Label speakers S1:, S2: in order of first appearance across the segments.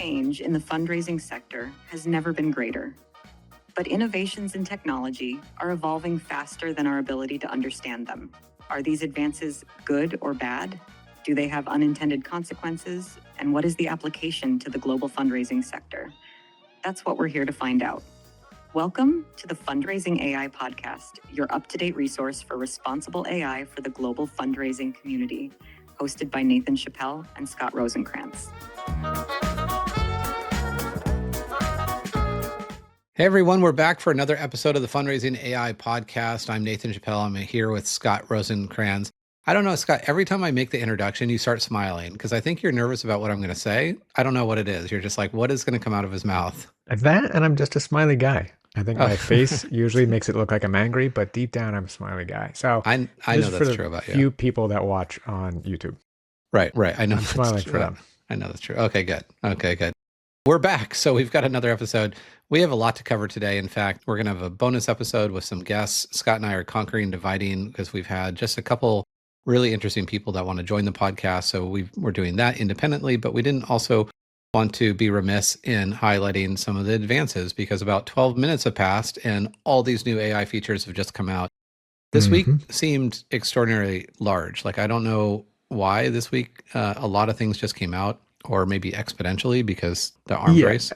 S1: change in the fundraising sector has never been greater. But innovations in technology are evolving faster than our ability to understand them. Are these advances good or bad? Do they have unintended consequences? And what is the application to the global fundraising sector? That's what we're here to find out. Welcome to the Fundraising AI podcast, your up-to-date resource for responsible AI for the global fundraising community, hosted by Nathan Chappell and Scott Rosenkrantz.
S2: Hey everyone, we're back for another episode of the Fundraising AI podcast. I'm Nathan Chappell. I'm here with Scott Rosenkrantz. I don't know, Scott, every time I make the introduction, you start smiling because I think you're nervous about what I'm going to say. I don't know what it is. You're just like, what is going to come out of his mouth?
S3: That, and I'm just a smiley guy. I think my face usually makes it look like I'm angry, but deep down, I'm a smiley guy. So
S2: I know that's true about you.
S3: Few people that watch on YouTube.
S2: Right. I know
S3: I'm smiling for them.
S2: I know that's true. Okay, good. We're back. So we've got another episode. We have a lot to cover today. In fact, we're going to have a bonus episode with some guests. Scott and I are conquering and dividing because we've had just a couple really interesting people that want to join the podcast. So we're doing that independently, but we didn't also want to be remiss in highlighting some of the advances because about 12 minutes have passed and all these new AI features have just come out. This week seemed extraordinarily large. Like, I don't know why this week a lot of things just came out, or maybe exponentially because the arms race.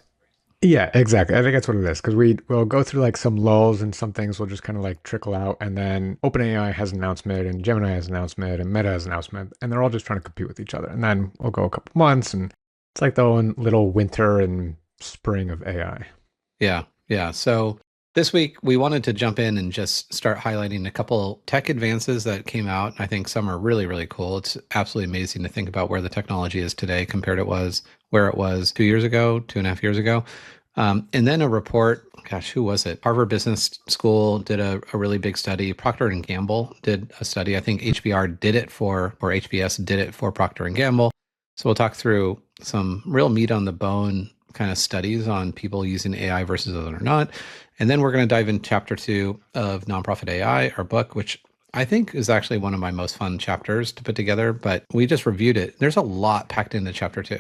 S3: Yeah, exactly. I think that's what it is, because we'll go through like some lulls and some things will just kind of like trickle out, and then OpenAI has an announcement and Gemini has an announcement and Meta has an announcement, and they're all just trying to compete with each other. And then we'll go a couple months and it's like the own little winter and spring of AI.
S2: Yeah. So this week we wanted to jump in and just start highlighting a couple tech advances that came out. I think some are really, really cool. It's absolutely amazing to think about where the technology is today compared to where it was 2 years ago, 2.5 years ago. And then a report, who was it? Harvard Business School did a really big study. Procter & Gamble did a study. I think HBS did it for Procter & Gamble. So we'll talk through some real meat on the bone kind of studies on people using AI versus other or not. And then we're going to dive in chapter 2 of Nonprofit AI, our book, which I think is actually one of my most fun chapters to put together, but we just reviewed it. There's a lot packed into chapter 2.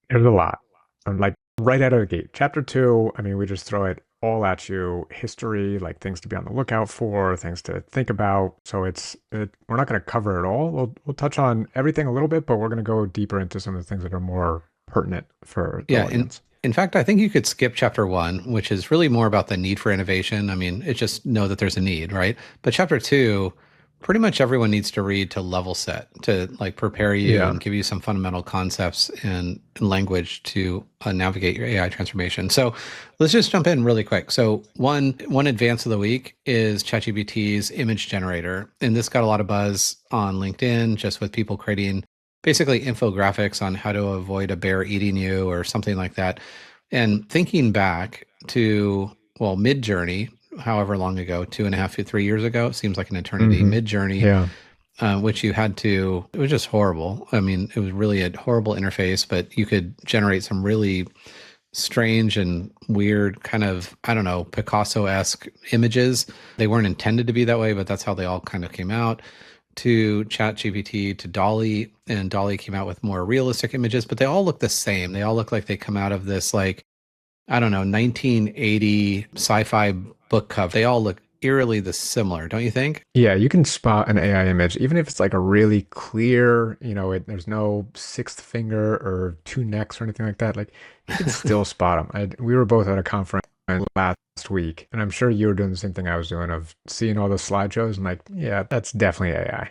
S3: There's a lot. Like right out of the gate. Chapter 2, I mean, we just throw it all at you. History, like things to be on the lookout for, things to think about. So we're not going to cover it all. We'll touch on everything a little bit, but we're going to go deeper into some of the things that are more pertinent for the audience.
S2: In fact, I think you could skip chapter 1, which is really more about the need for innovation. I mean, it's just know that there's a need, right? But chapter 2, pretty much everyone needs to read to level set, to like prepare you and give you some fundamental concepts and language to navigate your AI transformation. So let's just jump in really quick. So one advance of the week is ChatGPT's image generator. And this got a lot of buzz on LinkedIn, just with people creating basically infographics on how to avoid a bear eating you or something like that. And thinking back to, Mid-Journey, however long ago, 2.5 to 3 years ago, it seems like an eternity. Mid-Journey, which you had to, it was just horrible. I mean, it was really a horrible interface, but you could generate some really strange and weird kind of, I don't know, Picasso-esque images. They weren't intended to be that way, but that's how they all kind of came out. To ChatGPT, to DALL-E, and DALL-E came out with more realistic images, but they all look the same. They all look like they come out of this, like, I don't know, 1980 sci-fi book cover. They all look eerily similar, don't you think?
S3: Yeah, you can spot an AI image, even if it's like a really clear, there's no sixth finger or two necks or anything like that. Like, you can still spot them. We were both at a conference last week, and I'm sure you were doing the same thing I was doing, of seeing all the slideshows and like, yeah, that's definitely AI.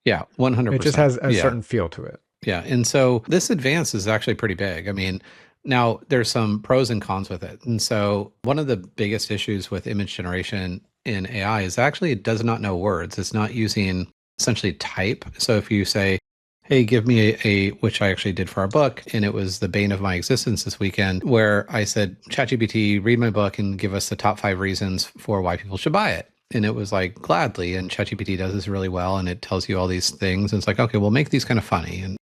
S2: Yeah, 100%.
S3: It just has a certain feel to it.
S2: Yeah, and so this advance is actually pretty big. I mean, now there's some pros and cons with it. And so one of the biggest issues with image generation in AI is actually it does not know words. It's not using essentially type. So if you say, hey, give me which I actually did for our book, and it was the bane of my existence this weekend, where I said, ChatGPT, read my book and give us the top 5 reasons for why people should buy it. And it was like, gladly. And ChatGPT does this really well, and it tells you all these things. And it's like, okay, we'll make these kind of funny. And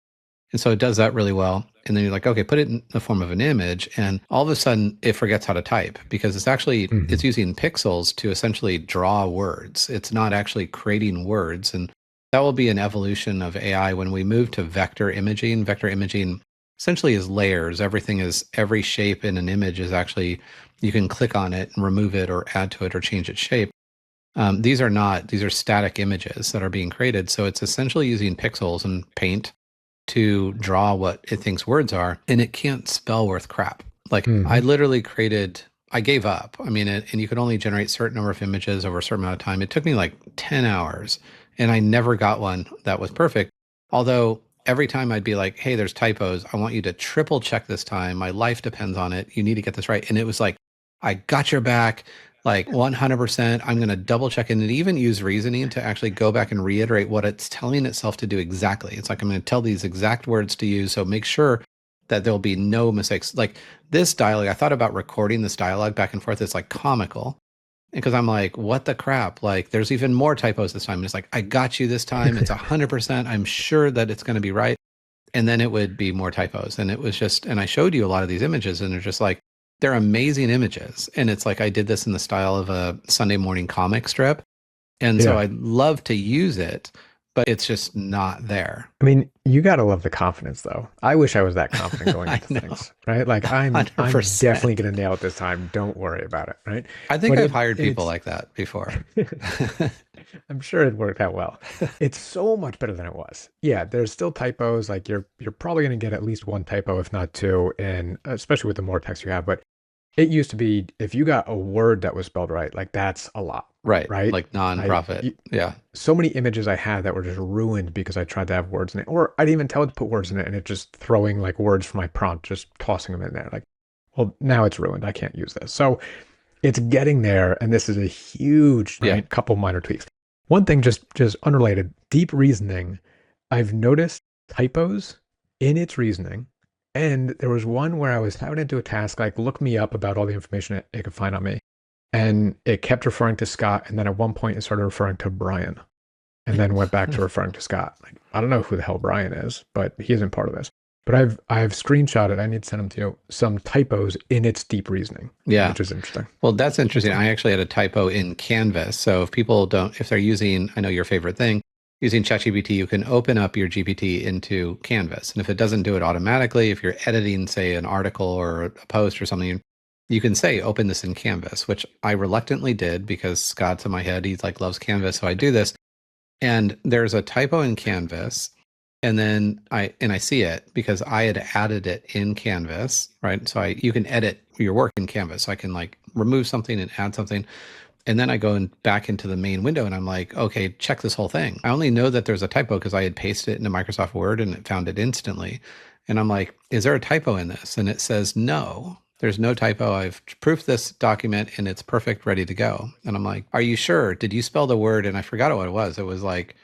S2: so it does that really well. And then you're like, okay, put it in the form of an image. And all of a sudden it forgets how to type, because it's actually, it's using pixels to essentially draw words. It's not actually creating words. And that will be an evolution of AI when we move to vector imaging. Vector imaging essentially is layers. Every shape in an image is actually, you can click on it and remove it or add to it or change its shape. These are static images that are being created. So it's essentially using pixels and paint to draw what it thinks words are, and it can't spell worth crap. Like I literally I gave up. I mean, and you could only generate a certain number of images over a certain amount of time. It took me like 10 hours and I never got one that was perfect. Although every time I'd be like, hey, there's typos. I want you to triple check this time. My life depends on it. You need to get this right. And it was like, I got your back, like 100%. I'm going to double check it, and even use reasoning to actually go back and reiterate what it's telling itself to do exactly. It's like, I'm going to tell these exact words to use. So make sure that there'll be no mistakes. Like this dialogue, I thought about recording this dialogue back and forth. It's like comical because I'm like, what the crap? Like there's even more typos this time. And it's like, I got you this time. It's 100%. I'm sure that it's going to be right. And then it would be more typos. And it was just, and I showed you a lot of these images and they're just like, they're amazing images. And it's like, I did this in the style of a Sunday morning comic strip. And so I'd love to use it, but it's just not there.
S3: I mean, you got to love the confidence though. I wish I was that confident going into things, right? Like I'm definitely going to nail it this time. Don't worry about it, right?
S2: I think I've hired people like that before.
S3: I'm sure it worked out well. It's so much better than it was. Yeah, there's still typos. Like you're probably going to get at least one typo, if not two, and especially with the more text you have. But it used to be if you got a word that was spelled right, like that's a lot.
S2: Right.
S3: Right.
S2: Like nonprofit. Yeah.
S3: So many images I had that were just ruined because I tried to have words in it, or I didn't even tell it to put words in it, and it just throwing like words from my prompt, just tossing them in there. Like, well, now it's ruined. I can't use this. So it's getting there, and this is a huge couple minor tweaks. One thing, just unrelated, deep reasoning. I've noticed typos in its reasoning. And there was one where I was having to do a task, like look me up about all the information it could find on me. And it kept referring to Scott. And then at one point it started referring to Brian and then went back to referring to Scott. Like, I don't know who the hell Brian is, but he isn't part of this. But I've screenshotted, I need to send them to you, some typos in its deep reasoning.
S2: Yeah.
S3: Which is interesting.
S2: Well, that's interesting. I actually had a typo in Canvas. So if they're using, I know your favorite thing, using ChatGPT, you can open up your GPT into Canvas. And if it doesn't do it automatically, if you're editing, say, an article or a post or something, you can say, open this in Canvas, which I reluctantly did because Scott's in my head. He's like, loves Canvas. So I do this. And there's a typo in Canvas. And then I see it because I had added it in Canvas, right? So you can edit your work in Canvas. So I can like remove something and add something. And then I go back into the main window and I'm like, okay, check this whole thing. I only know that there's a typo because I had pasted it into Microsoft Word and it found it instantly. And I'm like, is there a typo in this? And it says, no, there's no typo. I've proofed this document and it's perfect, ready to go. And I'm like, are you sure? Did you spell the word? And I forgot what it was. It was like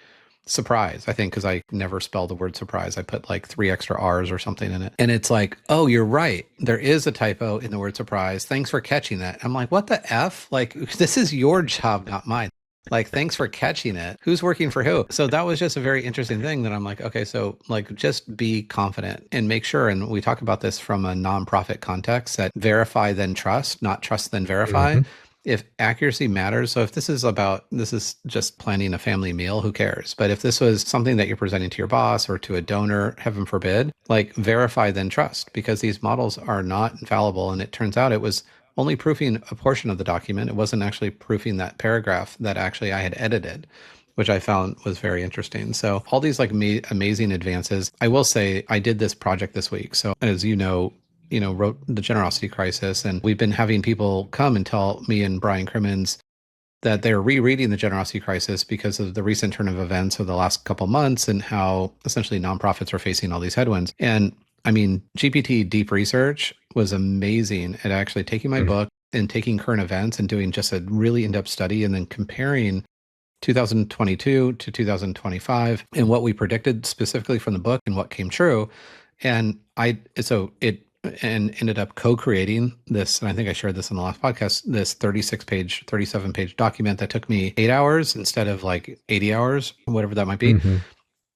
S2: surprise, I think, because I never spelled the word surprise. I put like 3 extra R's or something in it. And it's like, oh, you're right. There is a typo in the word surprise. Thanks for catching that. I'm like, what the F? Like, this is your job, not mine. Like, thanks for catching it. Who's working for who? So that was just a very interesting thing that I'm like, okay, so like, just be confident and make sure. And we talk about this from a nonprofit context, that verify, then trust, not trust, then verify. Mm-hmm. If accuracy matters, so if this is just planning a family meal, who cares? But if this was something that you're presenting to your boss or to a donor, heaven forbid, like verify, then trust, because these models are not infallible. And it turns out it was only proofing a portion of the document. It wasn't actually proofing that paragraph that actually I had edited, which I found was very interesting. So all these like amazing advances. I will say I did this project this week. So as you know, wrote The Generosity Crisis. And we've been having people come and tell me and Brian Crimmins that they're rereading The Generosity Crisis because of the recent turn of events of the last couple months and how essentially nonprofits are facing all these headwinds. And I mean, GPT deep research was amazing at actually taking my book and taking current events and doing just a really in-depth study and then comparing 2022 to 2025 and what we predicted specifically from the book and what came true. And ended up co-creating this, and I think I shared this in the last podcast, this 37-page document that took me 8 hours instead of like 80 hours, whatever that might be. Mm-hmm.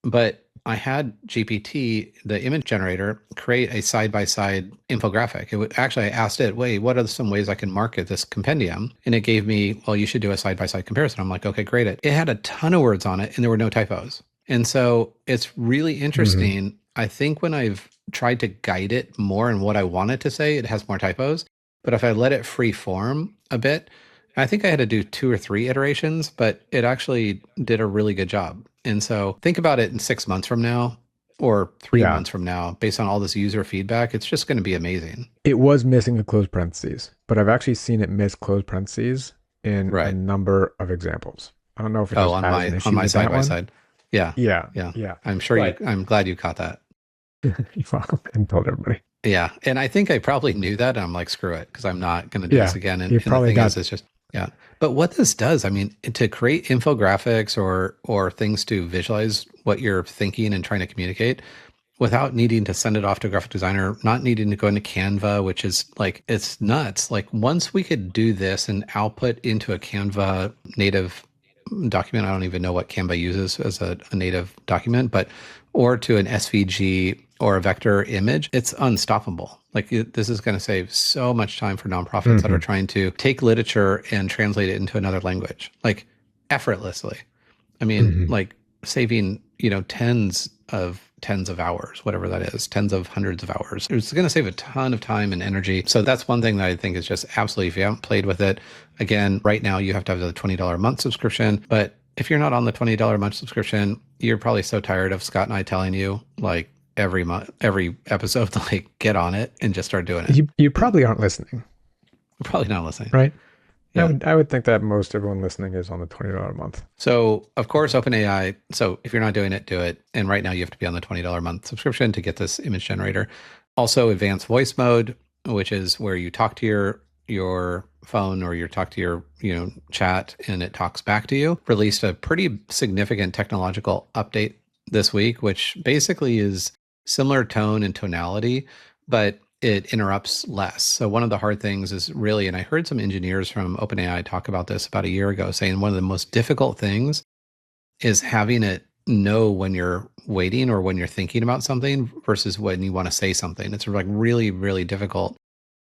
S2: But I had GPT, the image generator, create a side-by-side infographic. I asked it, wait, what are some ways I can market this compendium? And it gave me, well, you should do a side-by-side comparison. I'm like, okay, great. It had a ton of words on it and there were no typos. And so it's really interesting. Mm-hmm. I think when I've tried to guide it more in what I want it to say, it has more typos. But if I let it free form a bit, I think I had to do 2 or 3 iterations, but it actually did a really good job. And so think about it in 6 months from now or 3
S3: Yeah.
S2: months from now, based on all this user feedback, it's just going to be amazing.
S3: It was missing a closed parentheses, but I've actually seen it miss closed parentheses in a
S2: Right.
S3: number of examples. I don't know if it
S2: Oh,
S3: just has an
S2: on
S3: issue
S2: my
S3: with
S2: side
S3: that
S2: by
S3: one.
S2: side. Yeah.
S3: Yeah,
S2: Yeah.
S3: yeah.
S2: I'm
S3: But
S2: glad you caught that.
S3: you're welcome and told everybody.
S2: Yeah. And I think I probably knew that. And I'm like, screw it, because I'm not going to do this
S3: Yeah,
S2: again.
S3: you
S2: And the
S3: probably
S2: thing
S3: got
S2: is, it's just, yeah. But what this does, I mean, to create infographics or things to visualize what you're thinking and trying to communicate without needing to send it off to a graphic designer, not needing to go into Canva, which is like, it's nuts. Like once we could do this and output into a Canva native document, I don't even know what Canva uses as a native document, but or to an SVG or a vector image, it's unstoppable. Like this is going to save so much time for nonprofits that are trying to take literature and translate it into another language, like effortlessly. I mean,
S3: Mhm.
S2: like saving, tens of hours, whatever that is, tens of hundreds of hours. It's going to save a ton of time and energy. So that's one thing that I think is just absolutely, if you haven't played with it, again, right now you have to have the $20 a month subscription. But if you're not on the $20 a month subscription, you're probably so tired of Scott and I telling you like every month, every episode, like get on it and just start doing it.
S3: You probably aren't listening,
S2: You're probably not listening.
S3: right?
S2: Yeah.
S3: I would think that most everyone listening is on the $20 a month.
S2: So, of course, OpenAI. So, if you're not doing it, do it. And right now, you have to be on the $20 a month subscription to get this image generator. Also, advanced voice mode, which is where you talk to your phone or you talk to your chat and it talks back to you. Released a pretty significant technological update this week, which basically is similar tone and tonality, but it interrupts less. So one of the hard things is really, and I heard some engineers from OpenAI talk about this about a year ago, saying one of the most difficult things is having it know when you're waiting or when you're thinking about something versus when you want to say something. It's like really, really difficult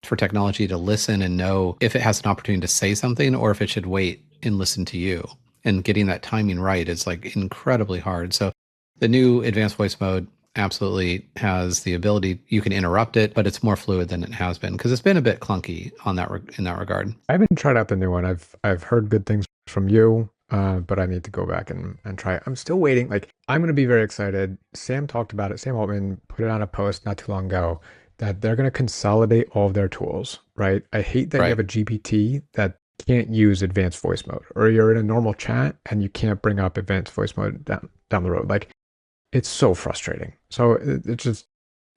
S2: for technology to listen and know if it has an opportunity to say something or if it should wait and listen to you. And getting that timing right is like incredibly hard. So the new advanced voice mode absolutely has the ability, you can interrupt it, but it's more fluid than it has been because it's been a bit clunky on that in that regard.
S3: I haven't tried out the new one. I've heard good things from you, but I need to go back and try it. I'm still waiting. Like I'm going to be very excited. Sam talked about it. Sam Altman put it on a post not too long ago that they're going to consolidate all of their tools, right? I hate that you have a GPT that can't use advanced voice mode, or you're in a normal chat and you can't bring up advanced voice mode down the road. Like it's so frustrating. So it's just,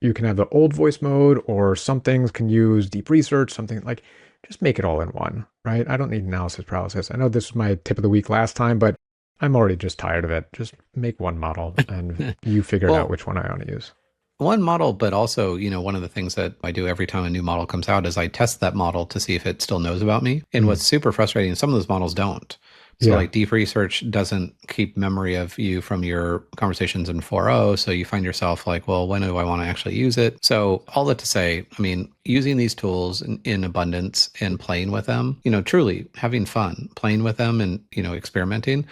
S3: you can have the old voice mode, or some things can use deep research, something like, just make it all in one, right? I don't need analysis paralysis. I know this was my tip of the week last time, but I'm already just tired of it. Just make one model and you figure out which one I want to use.
S2: One model, but also, one of the things that I do every time a new model comes out is I test that model to see if it still knows about me. And what's super frustrating, some of those models don't. So like deep research doesn't keep memory of you from your conversations in 4.0. So you find yourself like, well, when do I want to actually use it? So all that to say, I mean, using these tools in abundance and playing with them, truly having fun, playing with them and, experimenting.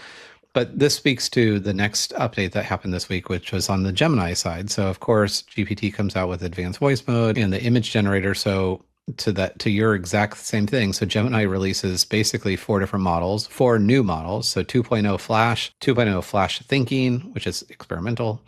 S2: But this speaks to the next update that happened this week, which was on the Gemini side. So of course, GPT comes out with advanced voice mode and the image generator. So to your exact same thing. So Gemini releases basically 4 different models, 4 new models. So 2.0 Flash, 2.0 Flash Thinking, which is experimental,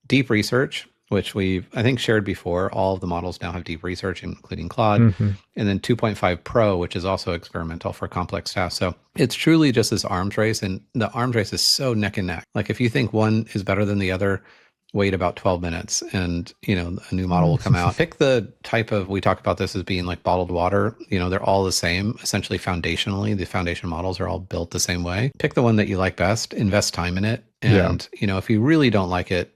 S2: Deep Research, which we've, I think, shared before. All of the models now have deep research, including Claude, and then 2.5 Pro, which is also experimental for complex tasks. So it's truly just this arms race, and the arms race is so neck and neck. Like if you think one is better than the other, wait about 12 minutes and a new model will come out. Pick the type of, we talk about this as being like bottled water, they're all the same. Essentially foundationally, the foundation models are all built the same way. Pick the one that you like best, invest time in it. And, if you really don't like it,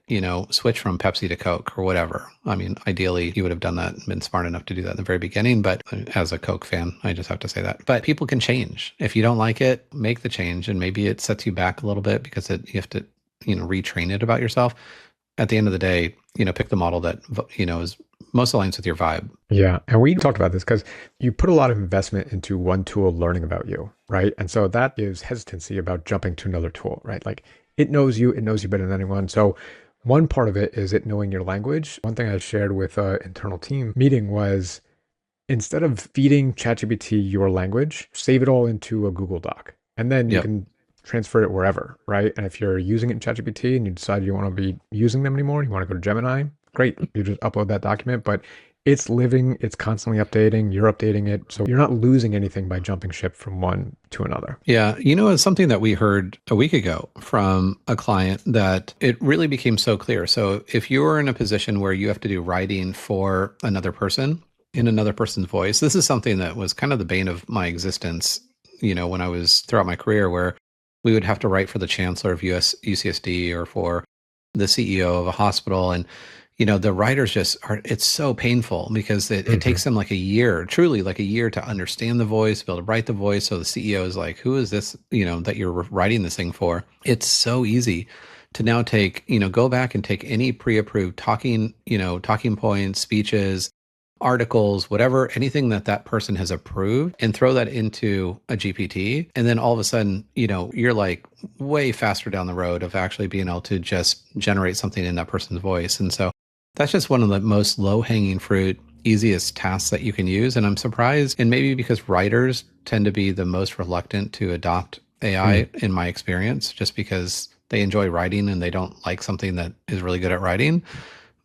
S2: switch from Pepsi to Coke or whatever. I mean, ideally you would have done that and been smart enough to do that in the very beginning. But as a Coke fan, I just have to say that. But people can change. If you don't like it, make the change. And maybe it sets you back a little bit because you have to, retrain it about yourself. At the end of the day, pick the model that, is most aligns with your vibe.
S3: Yeah. And we talked about this because you put a lot of investment into one tool learning about you, right? And so that is hesitancy about jumping to another tool, right? Like it knows you better than anyone. So One part of it is it knowing your language. One thing I shared with an internal team meeting was instead of feeding ChatGPT your language, save it all into a Google Doc. And then you
S2: Yep.
S3: can transfer it wherever, right? And if you're using it in ChatGPT and you decide you want to be using them anymore, you want to go to Gemini, great. You just upload that document, but it's living, it's constantly updating, you're updating it. So you're not losing anything by jumping ship from one to another.
S2: Yeah. It's something that we heard a week ago from a client that it really became so clear. So if you're in a position where you have to do writing for another person in another person's voice, this is something that was kind of the bane of my existence, when I was throughout my career, where we would have to write for the chancellor of UCSD or for the CEO of a hospital. And the writers it's so painful because it takes them like a year, truly like a year, to understand the voice, be able to write the voice. So the CEO is like, who is this, that you're writing this thing for? It's so easy to now take, go back and take any pre-approved talking points, speeches, articles, whatever, anything that person has approved, and throw that into a GPT. And then all of a sudden, you're like way faster down the road of actually being able to just generate something in that person's voice. And so that's just one of the most low-hanging fruit, easiest tasks that you can use. And I'm surprised, and maybe because writers tend to be the most reluctant to adopt AI in my experience, just because they enjoy writing and they don't like something that is really good at writing.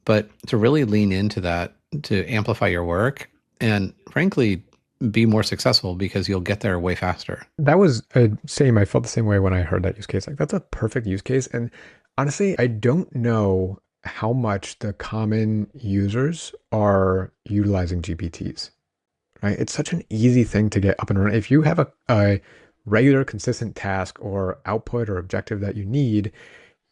S2: But to really lean into that, to amplify your work and frankly, be more successful, because you'll get there way faster.
S3: That was same. I felt the same way when I heard that use case. Like, that's a perfect use case. And honestly, I don't know how much the common users are utilizing GPTs, right? It's such an easy thing to get up and running. If you have a regular, consistent task or output or objective that you need,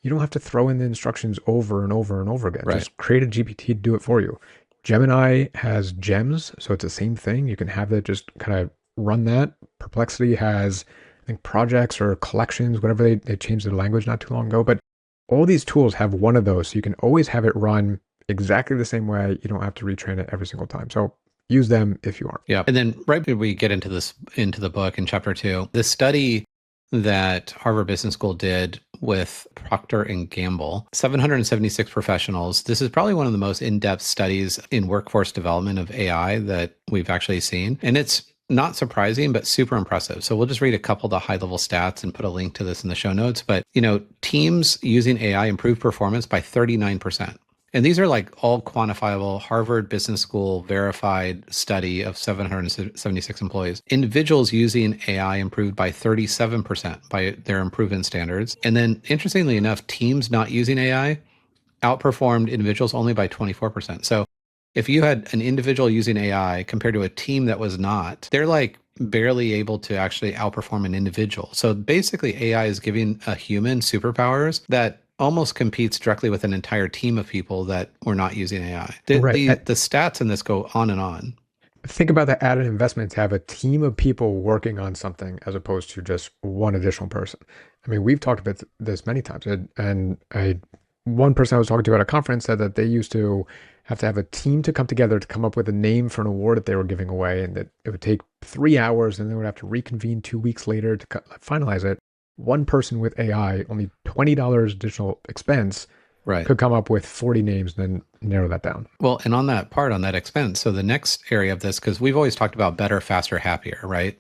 S3: you don't have to throw in the instructions over and over and over again.
S2: Right.
S3: Just create a GPT to do it for you. Gemini has gems, so it's the same thing. You can have it just kind of run that. Perplexity has, I think, projects or collections, whatever they changed their language not too long ago. But all these tools have one of those, so you can always have it run exactly the same way. You don't have to retrain it every single time. So use them if you aren't.
S2: Yeah. And then right when we get into the book in chapter 2, the study that Harvard Business School did with Procter and Gamble, 776 professionals. This is probably one of the most in-depth studies in workforce development of AI that we've actually seen. And it's not surprising, but super impressive. So we'll just read a couple of the high-level stats and put a link to this in the show notes. But, teams using AI improved performance by 39%. And these are like all quantifiable Harvard Business School verified study of 776 employees. Individuals using AI improved by 37% by their improvement standards. And then interestingly enough, teams not using AI outperformed individuals only by 24%. So if you had an individual using AI compared to a team that was not, they're like barely able to actually outperform an individual. So basically AI is giving a human superpowers that almost competes directly with an entire team of people that were not using AI. The stats in this go on and on.
S3: Think about the added investment to have a team of people working on something as opposed to just one additional person. I mean, we've talked about this many times, one person I was talking to at a conference said that they used to have a team to come together to come up with a name for an award that they were giving away, and that it would take 3 hours, and they would have to reconvene 2 weeks later to finalize it. One person with AI, only $20 additional expense,
S2: right,
S3: could come up with 40 names and then narrow that down.
S2: Well, and on that expense, so the next area of this, because we've always talked about better, faster, happier, right?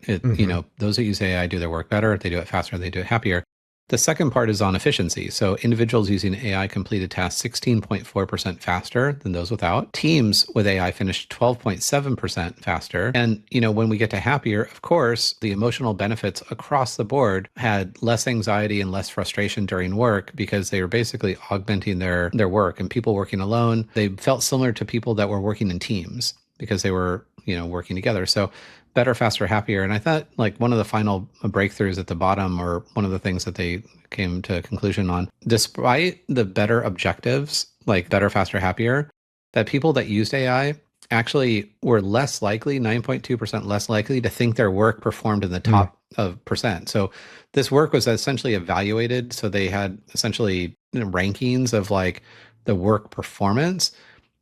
S2: Those that use AI do their work better. They do it faster. They do it happier. The second part is on efficiency. So individuals using AI completed tasks 16.4% faster than those without. Teams with AI finished 12.7% faster. And, when we get to happier, of course, the emotional benefits across the board had less anxiety and less frustration during work, because they were basically augmenting their work. And people working alone, they felt similar to people that were working in teams because they were, working together. So better, faster, happier. And I thought like one of the final breakthroughs at the bottom, or one of the things that they came to a conclusion on, despite the better objectives, like better, faster, happier, that people that used AI actually were less likely, 9.2% less likely to think their work performed in the top of percent. So this work was essentially evaluated. So they had essentially rankings of like the work performance.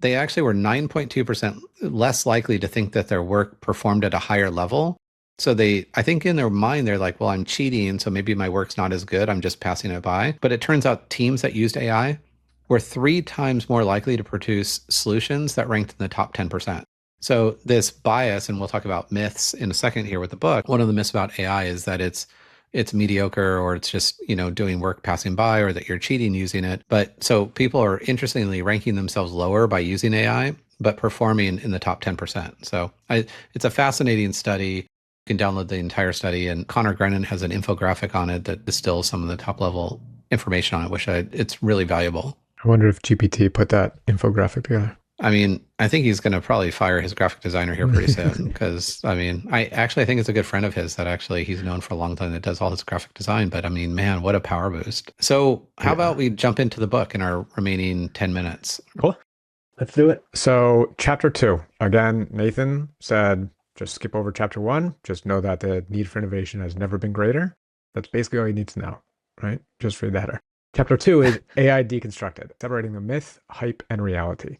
S2: They actually were 9.2% less likely to think that their work performed at a higher level. So I think in their mind, they're like, well, I'm cheating, so maybe my work's not as good. I'm just passing it by. But it turns out teams that used AI were 3 times more likely to produce solutions that ranked in the top 10%. So this bias, and we'll talk about myths in a second here with the book. One of the myths about AI is that it's mediocre, or it's just, doing work passing by, or that you're cheating using it. But so people are interestingly ranking themselves lower by using AI, but performing in the top 10%. So it's a fascinating study. You can download the entire study, and Connor Grennan has an infographic on it that distills some of the top level information on it, which it's really valuable.
S3: I wonder if GPT put that infographic together.
S2: I mean, I think he's going to probably fire his graphic designer here pretty soon because, I mean, I think it's a good friend of his that actually he's known for a long time that does all his graphic design. But I mean, man, what a power boost. So how about we jump into the book in our remaining 10 minutes?
S3: Cool. Let's do it. So chapter 2, again, Nathan said, just skip over chapter 1. Just know that the need for innovation has never been greater. That's basically all you need to know, right? Just read the header. Chapter 2 is AI deconstructed, separating the myth, hype, and reality.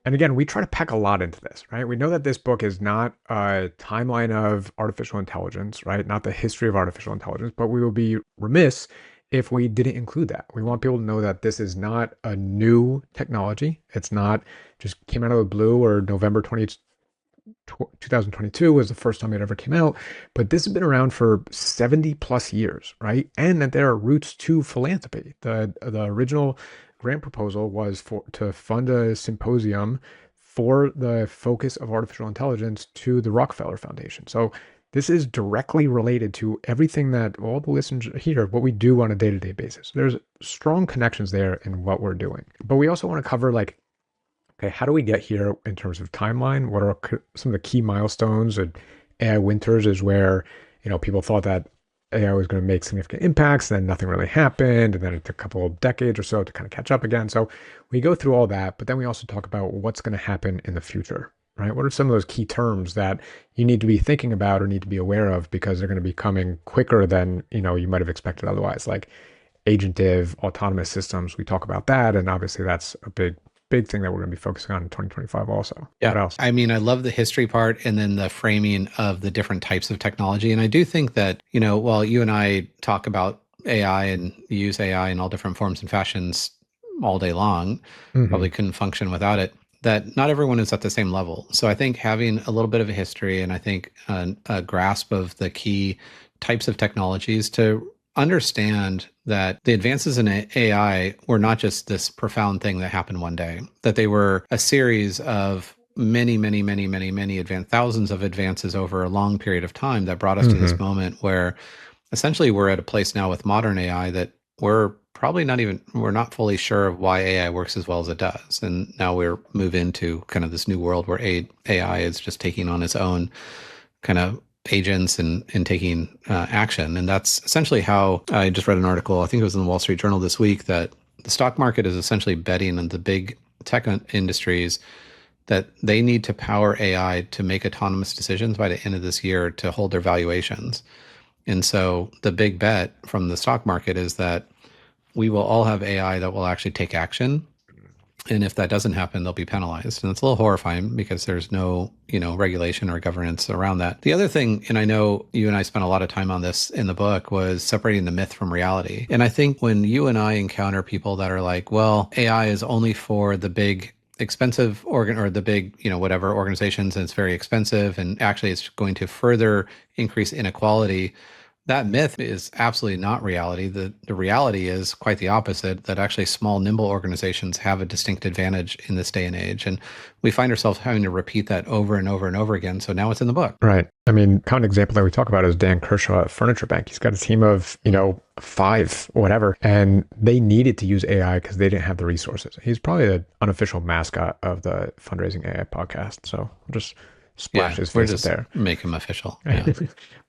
S3: And again, we try to pack a lot into this, right? We know that this book is not a timeline of artificial intelligence, right? Not the history of artificial intelligence, but we will be remiss if we didn't include that. We want people to know that this is not a new technology. It's not just came out of the blue, or November 2022 was the first time it ever came out, but this has been around for 70 plus years, right? And that there are roots to philanthropy. The original grant proposal was to fund a symposium for the focus of artificial intelligence to the Rockefeller Foundation. So this is directly related to everything that all the listeners here, what we do on a day-to-day basis. There's strong connections there in what we're doing. But we also want to cover, like, okay, how do we get here in terms of timeline? What are some of the key milestones? And AI Winters is where, people thought that AI was going to make significant impacts, then nothing really happened, and then it took a couple of decades or so to kind of catch up again. So we go through all that, but then we also talk about what's going to happen in the future, right? What are some of those key terms that you need to be thinking about or need to be aware of, because they're going to be coming quicker than, you might have expected otherwise, like agentive, autonomous systems. We talk about that, and obviously that's a big thing that we're going to be focusing on in 2025 also.
S2: Yeah.
S3: What else?
S2: I mean, I love the history part and then the framing of the different types of technology. And I do think that, while you and I talk about AI and use AI in all different forms and fashions all day long, probably couldn't function without it, that not everyone is at the same level. So I think having a little bit of a history, and I think a grasp of the key types of technologies to understand that the advances in AI were not just this profound thing that happened one day, that they were a series of many thousands of advances over a long period of time that brought us to this moment where essentially we're at a place now with modern AI that we're not fully sure of why AI works as well as it does. And now we're moving into kind of this new world where AI is just taking on its own kind of agents and taking action. And that's essentially how I just read an article, I think it was in the Wall Street Journal this week, that the stock market is essentially betting on the big tech industries that they need to power AI to make autonomous decisions by the end of this year to hold their valuations. And so the big bet from the stock market is that we will all have AI that will actually take action. And if that doesn't happen, they'll be penalized. And it's a little horrifying because there's no, regulation or governance around that. The other thing, and I know you and I spent a lot of time on this in the book, was separating the myth from reality. And I think when you and I encounter people that are like, well, AI is only for the big expensive the big, whatever organizations, and it's very expensive, and actually it's going to further increase inequality, that myth is absolutely not reality. The reality is quite the opposite, that actually small, nimble organizations have a distinct advantage in this day and age. And we find ourselves having to repeat that over and over and over again. So now it's in the book.
S3: Right. I mean, common example that we talk about is Dan Kershaw at Furniture Bank. He's got a team of, 5, whatever, and they needed to use AI because they didn't have the resources. He's probably the unofficial mascot of the Fundraising AI podcast. So I'll just splash his face up there.
S2: Make him official. Yeah.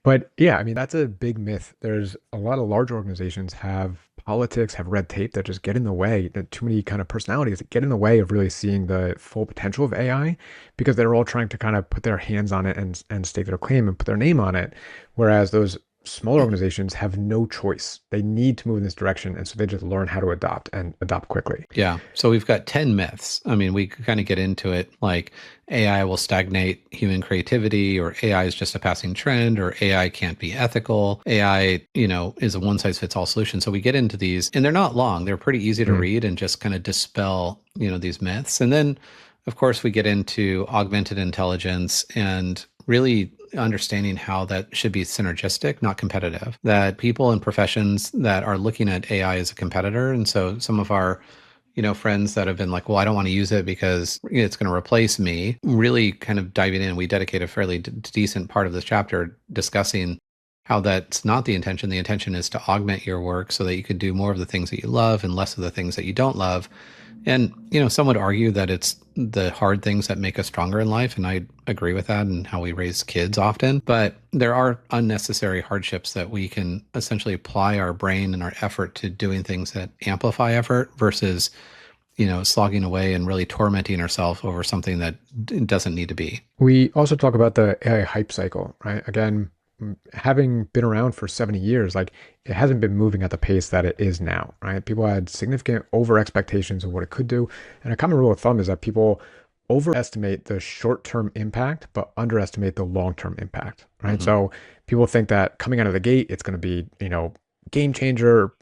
S3: But yeah, I mean, that's a big myth. There's a lot of large organizations have politics, have red tape that just get in the way. Too many kind of personalities that get in the way of really seeing the full potential of AI, because they're all trying to kind of put their hands on it and stake their claim and put their name on it. Whereas those smaller organizations have no choice. They need to move in this direction. And so they just learn how to adopt and adopt quickly.
S2: Yeah. So we've got 10 myths. I mean, we kind of get into it like AI will stagnate human creativity, or AI is just a passing trend, or AI can't be ethical. AI, is a one size fits all solution. So we get into these, and they're not long. They're pretty easy to read and just kind of dispel, these myths. And then, of course, we get into augmented intelligence and really understanding how that should be synergistic, not competitive, that people in professions that are looking at AI as a competitor. And so some of our friends that have been like, well, I don't want to use it because it's going to replace me, really kind of diving in. We dedicate a fairly decent part of this chapter discussing how that's not the intention. The intention is to augment your work so that you can do more of the things that you love and less of the things that you don't love. And, some would argue that it's the hard things that make us stronger in life. And I agree with that and how we raise kids often. But there are unnecessary hardships that we can essentially apply our brain and our effort to doing things that amplify effort versus, slogging away and really tormenting ourselves over something that doesn't need to be.
S3: We also talk about the AI hype cycle, right? Again, having been around for 70 years, like it hasn't been moving at the pace that it is now, right? People had significant over expectations of what it could do. And a common rule of thumb is that people overestimate the short-term impact, but underestimate the long-term impact, right?
S2: Mm-hmm.
S3: So people think that coming out of the gate, it's going to be, game changer,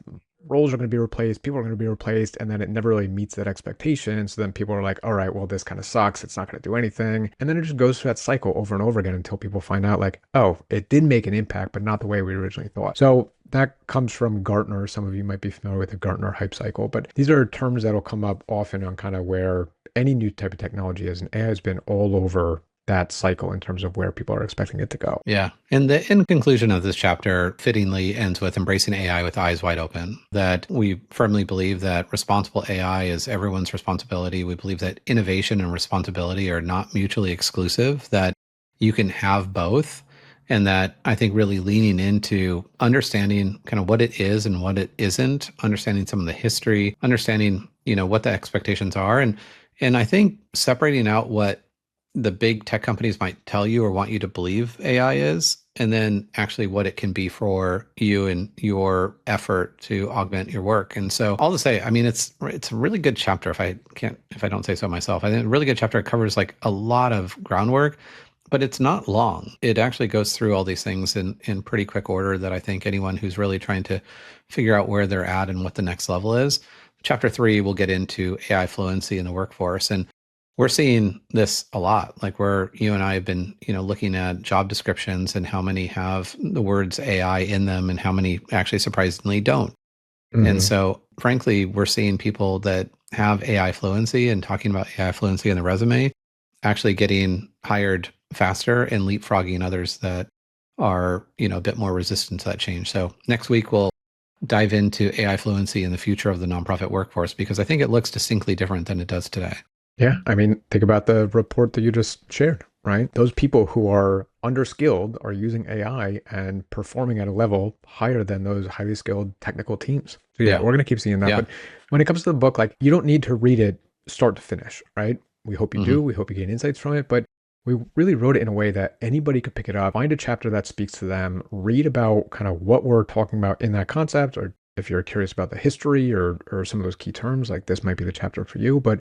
S3: roles are going to be replaced, people are going to be replaced, and then it never really meets that expectation. So then people are like, all right, well, this kind of sucks. It's not going to do anything. And then it just goes through that cycle over and over again until people find out like, oh, it did make an impact, but not the way we originally thought. So that comes from Gartner. Some of you might be familiar with the Gartner hype cycle, but these are terms that'll come up often on kind of where any new type of technology is. And AI has been all over that cycle in terms of where people are expecting it to go.
S2: Yeah. And the end conclusion of this chapter fittingly ends with embracing AI with eyes wide open, that we firmly believe that responsible AI is everyone's responsibility. We believe that innovation and responsibility are not mutually exclusive, that you can have both. And that I think really leaning into understanding kind of what it is and what it isn't, understanding some of the history, understanding, what the expectations are. And I think separating out what the big tech companies might tell you or want you to believe AI is, and then actually what it can be for you and your effort to augment your work. And so all to say, I mean, it's a really good chapter if I don't say so myself. I think a really good chapter. It covers like a lot of groundwork, but it's not long. It actually goes through all these things in pretty quick order that I think anyone who's really trying to figure out where they're at and what the next level is. Chapter 3 will get into AI fluency in the workforce. And we're seeing this a lot, like where you and I have been, looking at job descriptions and how many have the words AI in them and how many actually surprisingly don't. Mm-hmm. And so frankly, we're seeing people that have AI fluency and talking about AI fluency in the resume actually getting hired faster and leapfrogging others that are, a bit more resistant to that change. So next week, we'll dive into AI fluency in the future of the nonprofit workforce, because I think it looks distinctly different than it does today.
S3: Yeah. I mean, think about the report that you just shared, right? Those people who are underskilled are using AI and performing at a level higher than those highly skilled technical teams. So yeah, we're going to keep seeing that. Yeah. But when it comes to the book, like you don't need to read it start to finish, right? We hope you do. We hope you gain insights from it. But we really wrote it in a way that anybody could pick it up, find a chapter that speaks to them, read about kind of what we're talking about in that concept, or if you're curious about the history or some of those key terms, like this might be the chapter for you. But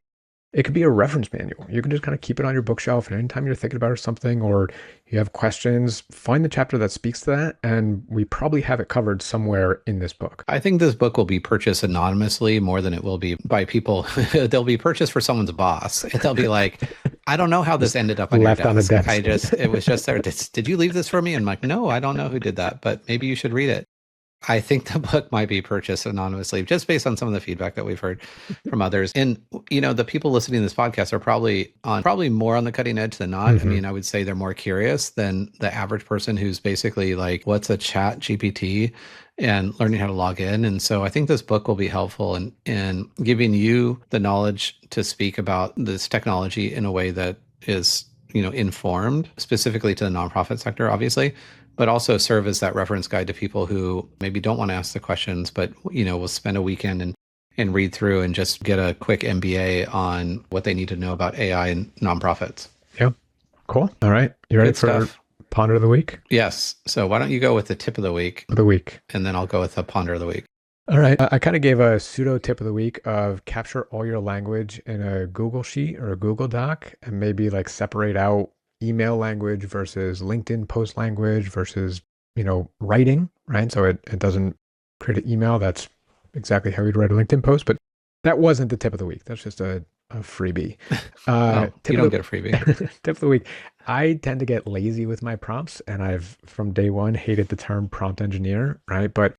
S3: it could be a reference manual. You can just kind of keep it on your bookshelf, and anytime you're thinking about something or you have questions, find the chapter that speaks to that, and we probably have it covered somewhere in this book.
S2: I think this book will be purchased anonymously more than it will be by people. They'll be purchased for someone's boss. They'll be like, I don't know how this ended up on
S3: left
S2: your desk.
S3: On the desk.
S2: It was just there. Did you leave this for me? And I'm like, no, I don't know who did that, but maybe you should read it. I think the book might be purchased anonymously just based on some of the feedback that we've heard from others. And, the people listening to this podcast are probably more on the cutting edge than not. Mm-hmm. I mean, I would say they're more curious than the average person who's basically like, what's a chat GPT and learning how to log in. And so I think this book will be helpful in giving you the knowledge to speak about this technology in a way that is, informed specifically to the nonprofit sector, obviously, but also serve as that reference guide to people who maybe don't want to ask the questions, but, will spend a weekend and read through and just get a quick MBA on what they need to know about AI and nonprofits.
S3: Yeah. Cool. All right. You ready for Ponder of the week?
S2: Yes. So why don't you go with the tip of the week,
S3: Of the week.
S2: and then I'll go with the ponder of the week.
S3: All right. I kind of gave a pseudo tip of the week of capture all your language in a Google Sheet or a Google Doc and maybe like separate out email language versus LinkedIn post language versus, writing, right? So it doesn't create an email. That's exactly how you'd write a LinkedIn post, but that wasn't the tip of the week. That's just a freebie.
S2: Oh, you don't get a freebie.
S3: Tip of the week. I tend to get lazy with my prompts, and I've from day one hated the term prompt engineer, right? But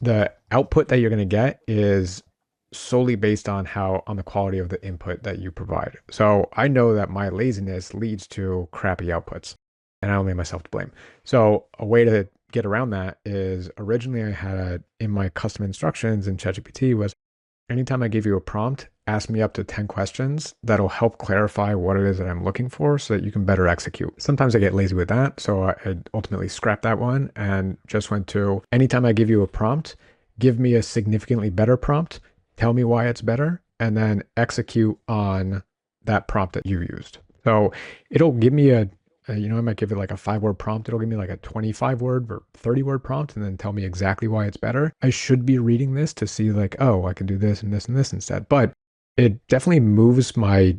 S3: the output that you're going to get is solely based on the quality of the input that you provide. So I know that my laziness leads to crappy outputs, and I only have myself to blame. So a way to get around that is originally I had in my custom instructions in ChatGPT was anytime I give you a prompt, ask me up to 10 questions that'll help clarify what it is that I'm looking for so that you can better execute. Sometimes I get lazy with that, so I ultimately scrapped that one and just went to anytime I give you a prompt, give me a significantly better prompt, tell me why it's better, and then execute on that prompt that you used. So it'll give me I might give it like a 5-word prompt. It'll give me like a 25-word or 30-word prompt and then tell me exactly why it's better. I should be reading this to see like, oh, I can do this and this and this instead. But it definitely moves my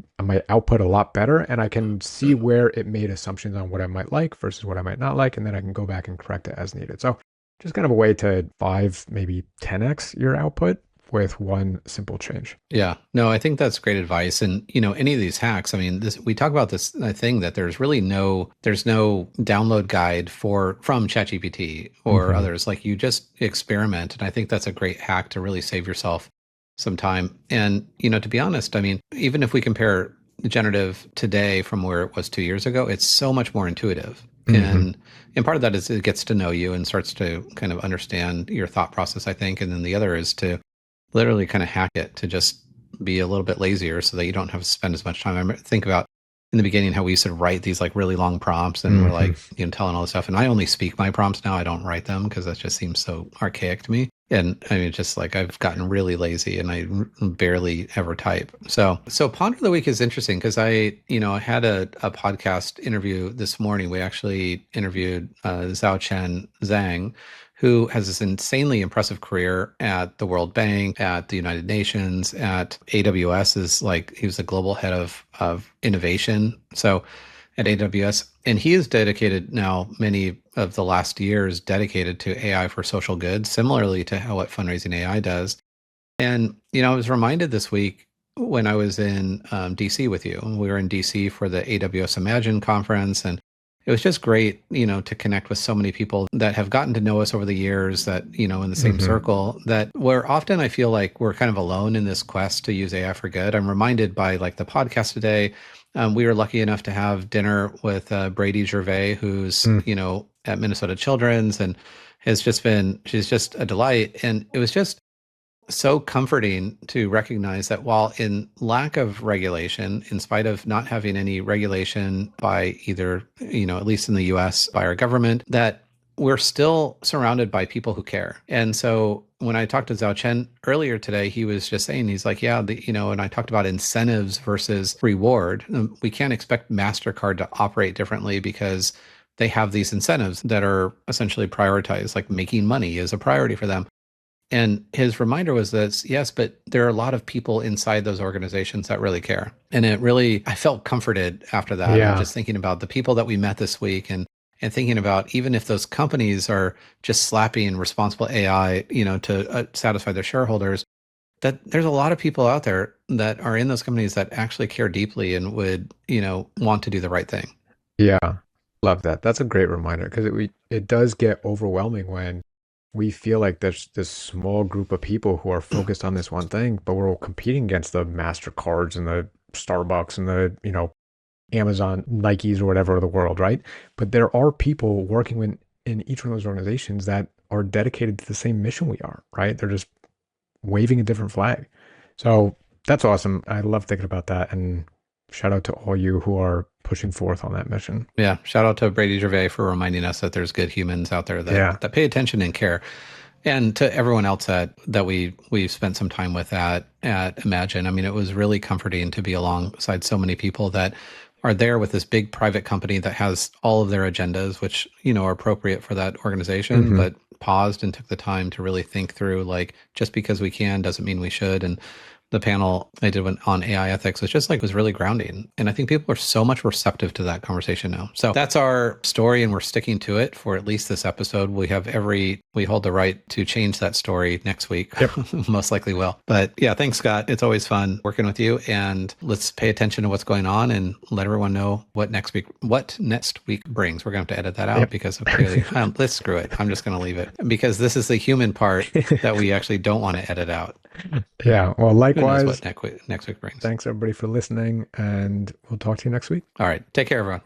S3: output a lot better, and I can see where it made assumptions on what I might like versus what I might not like, and then I can go back and correct it as needed. So just kind of a way to 5, maybe 10x your output with one simple change.
S2: Yeah, no, I think that's great advice. And, any of these hacks, I mean, we talk about this thing that there's no download guide from ChatGPT or others. Like you just experiment. And I think that's a great hack to really save yourself some time. And, to be honest, I mean, even if we compare generative today from where it was 2 years ago, it's so much more intuitive. And part of that is it gets to know you and starts to kind of understand your thought process, I think. And then the other is to literally kind of hack it to just be a little bit lazier so that you don't have to spend as much time. I think about in the beginning how we used to write these like really long prompts and we're like, telling all this stuff. And I only speak my prompts now. I don't write them because that just seems so archaic to me. And I mean, just like I've gotten really lazy and I barely ever type. So Ponder of the Week is interesting because I had a podcast interview this morning. We actually interviewed Xiaochen Zhang, who has this insanely impressive career at the World Bank, at the United Nations, at AWS he was the global head of innovation. So at AWS, and he is dedicated now many of the last years dedicated to AI for social good, similarly to what Fundraising AI does. And, I was reminded this week when I was in DC with you. We were in DC for the AWS Imagine conference, and it was just great, to connect with so many people that have gotten to know us over the years that, in the same circle, that where often I feel like we're kind of alone in this quest to use AI for good. I'm reminded by like the podcast today. We were lucky enough to have dinner with Brady Gervais, who's, at Minnesota Children's and she's just a delight. And it was just so comforting to recognize that while in lack of regulation, in spite of not having any regulation by either, at least in the US, by our government, that we're still surrounded by people who care. And so when I talked to Zhao Chen earlier today, he was just saying, he's like, yeah, and I talked about incentives versus reward. We can't expect MasterCard to operate differently because they have these incentives that are essentially prioritized, like making money is a priority for them. And his reminder was this, yes, but there are a lot of people inside those organizations that really care. And I felt comforted after that.
S3: Yeah.
S2: And just thinking about the people that we met this week and thinking about even if those companies are just slapping responsible AI, to satisfy their shareholders, that there's a lot of people out there that are in those companies that actually care deeply and would, want to do the right thing.
S3: Yeah. Love that. That's a great reminder because it does get overwhelming when we feel like there's this small group of people who are focused on this one thing, but we're all competing against the MasterCards and the Starbucks and the, Amazon, Nikes or whatever of the world, right? But there are people working in each one of those organizations that are dedicated to the same mission we are, right? They're just waving a different flag. So that's awesome. I love thinking about that. And shout out to all you who are pushing forth on that mission.
S2: Yeah. Shout out to Brady Gervais for reminding us that there's good humans out there that pay attention and care. And to everyone else that we've spent some time with at Imagine. I mean, it was really comforting to be alongside so many people that are there with this big private company that has all of their agendas, which, are appropriate for that organization, but paused and took the time to really think through, like, just because we can doesn't mean we should. And the panel I did on AI ethics was really grounding. And I think people are so much receptive to that conversation now. So that's our story, and we're sticking to it for at least this episode. We hold the right to change that story next week. Yep. Most likely will. But yeah, thanks, Scott. It's always fun working with you, and let's pay attention to what's going on and let everyone know what next week brings. We're going to have to edit that out because of clearly, let's screw it. I'm just going to leave it because this is the human part that we actually don't want to edit out.
S3: Yeah. Well, likewise.
S2: What next week brings.
S3: Thanks everybody for listening, and we'll talk to you next week.
S2: All right. Take care, everyone.